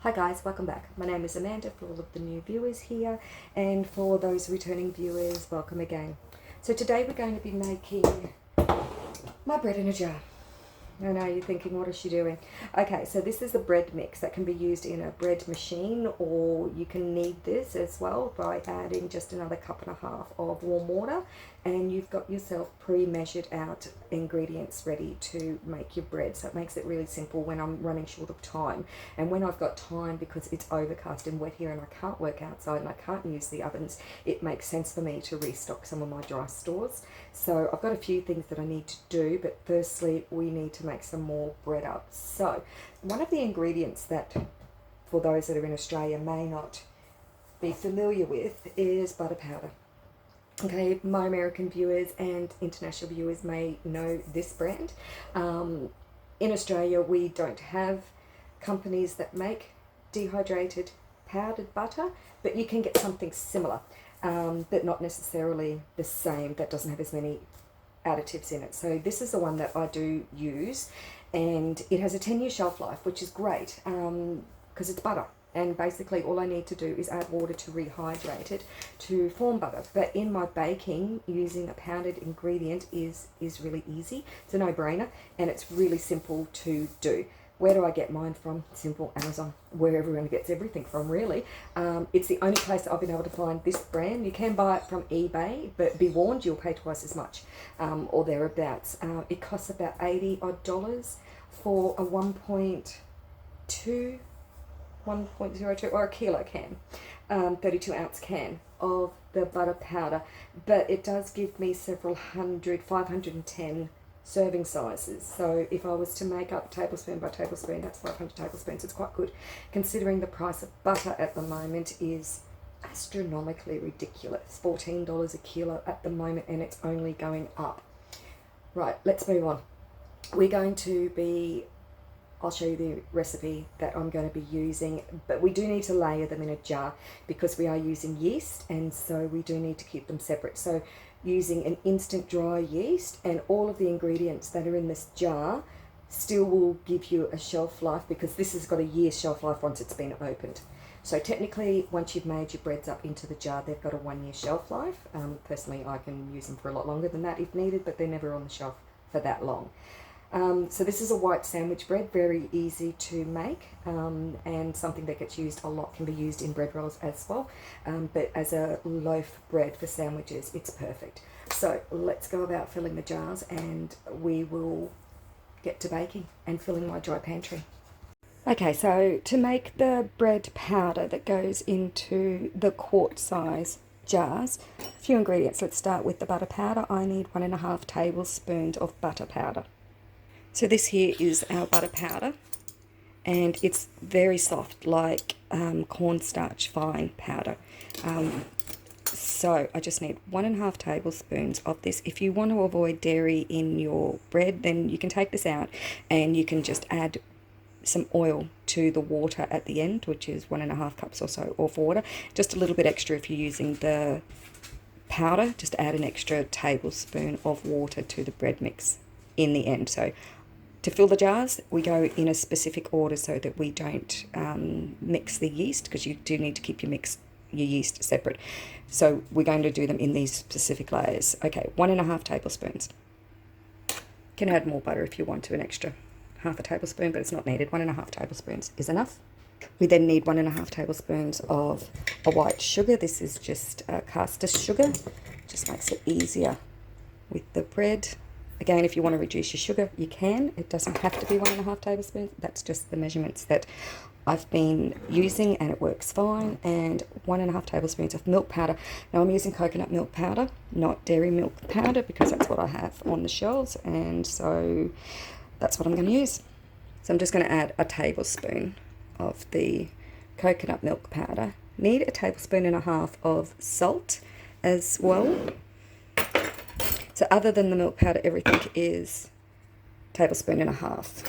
Hi guys, welcome back. My name is Amanda for all of the new viewers here, and for those returning viewers, welcome again. So today we're going to be making my bread in a jar. I know you're thinking, what is she doing? Okay, so this is a bread mix that can be used in a bread machine, or you can knead this as well by adding just another cup and a half of warm water, and you've got yourself pre-measured out ingredients ready to make your bread. So it makes it really simple when I'm running short of time. And when I've got time, because it's overcast and wet here and I can't work outside and I can't use the ovens, it makes sense for me to restock some of my dry stores. So I've got a few things that I need to do, but firstly we need to make some more bread up. So one of the ingredients that, for those that are in Australia, may not be familiar with is butter powder. Okay, my American viewers and international viewers may know this brand. In Australia, we don't have companies that make dehydrated powdered butter, but you can get something similar, but not necessarily the same, that doesn't have as many additives in it. So this is the one that I do use, and it has a 10-year shelf life, which is great because it's butter. And basically all I need to do is add water to rehydrate it to form butter. But in my baking, using a powdered ingredient is really easy. It's a no-brainer, and it's really simple to do. Where do I get mine from? Simple, Amazon, where everyone gets everything from, really. It's the only place that I've been able to find this brand. You can buy it from eBay, but be warned, you'll pay twice as much, or thereabouts. It costs about $80 odd for a 1.02 or a kilo can, 32 ounce can of the butter powder, but it does give me several hundred, 510 serving sizes. So if I was to make up tablespoon by tablespoon, that's 500 tablespoons. It's quite good, considering the price of butter at the moment is astronomically ridiculous. $14 a kilo at the moment, and it's only going up. Right, let's move on. We're going to be, I'll show you the recipe that I'm going to be using, but we do need to layer them in a jar because we are using yeast, and so we do need to keep them separate. So using an instant dry yeast, and all of the ingredients that are in this jar still will give you a shelf life, because this has got a year's shelf life once it's been opened. So technically, once you've made your breads up into the jar, they've got a 1-year shelf life. Personally, I can use them for a lot longer than that if needed, but they're never on the shelf for that long. So this is a white sandwich bread, very easy to make, and something that gets used a lot, can be used in bread rolls as well, but as a loaf bread for sandwiches, it's perfect. So let's go about filling the jars, and we will get to baking and filling my dry pantry. Okay, so to make the bread powder that goes into the quart size jars, a few ingredients. Let's start with the butter powder. I need 1.5 tablespoons of butter powder. So this here is our butter powder, and it's very soft, like cornstarch fine powder. So I just need 1.5 tablespoons of this. If you want to avoid dairy in your bread, then you can take this out and you can just add some oil to the water at the end, which is 1.5 cups or so of water. Just a little bit extra if you're using the powder, just add an extra tablespoon of water to the bread mix in the end. So to fill the jars, we go in a specific order so that we don't mix the yeast, because you do need to keep your yeast separate. So we're going to do them in these specific layers. Okay, 1.5 tablespoons. You can add more butter if you want to, an extra half a tablespoon, but it's not needed. 1.5 tablespoons is enough. We then need 1.5 tablespoons of a white sugar. This is just caster sugar. Just makes it easier with the bread. Again, if you want to reduce your sugar, you can. It doesn't have to be 1.5 tablespoons. That's just the measurements that I've been using, and it works fine. And 1.5 tablespoons of milk powder. Now I'm using coconut milk powder, not dairy milk powder, because that's what I have on the shelves, and so that's what I'm going to use. So I'm just going to add a tablespoon of the coconut milk powder. Need a tablespoon and a half of salt as well. So other than the milk powder, everything is tablespoon and a half.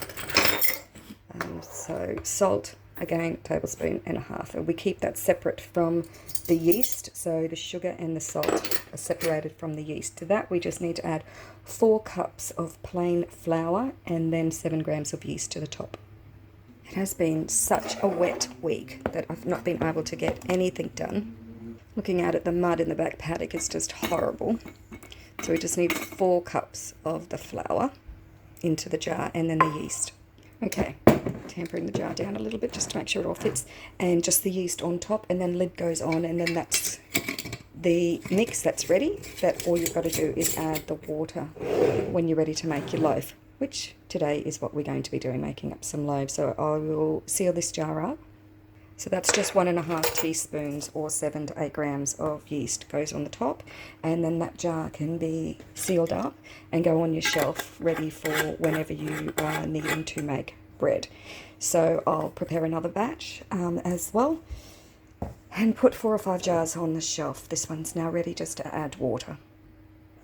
So salt, again, tablespoon and a half. And we keep that separate from the yeast. So the sugar and the salt are separated from the yeast. To that, we just need to add 4 cups of plain flour and then 7 grams of yeast to the top. It has been such a wet week that I've not been able to get anything done. Looking out at the mud in the back paddock is just horrible. So we just need 4 cups of the flour into the jar and then the yeast. Okay, tempering the jar down a little bit just to make sure it all fits, and just the yeast on top, and then lid goes on, and then that's the mix that's ready. That all you've got to do is add the water when you're ready to make your loaf, which today is what we're going to be doing, making up some loaves. So I will seal this jar up. So that's just 1.5 teaspoons or 7 to 8 grams of yeast goes on the top, and then that jar can be sealed up and go on your shelf ready for whenever you are needing to make bread. So I'll prepare another batch as well and put 4 or 5 jars on the shelf. This one's now ready just to add water.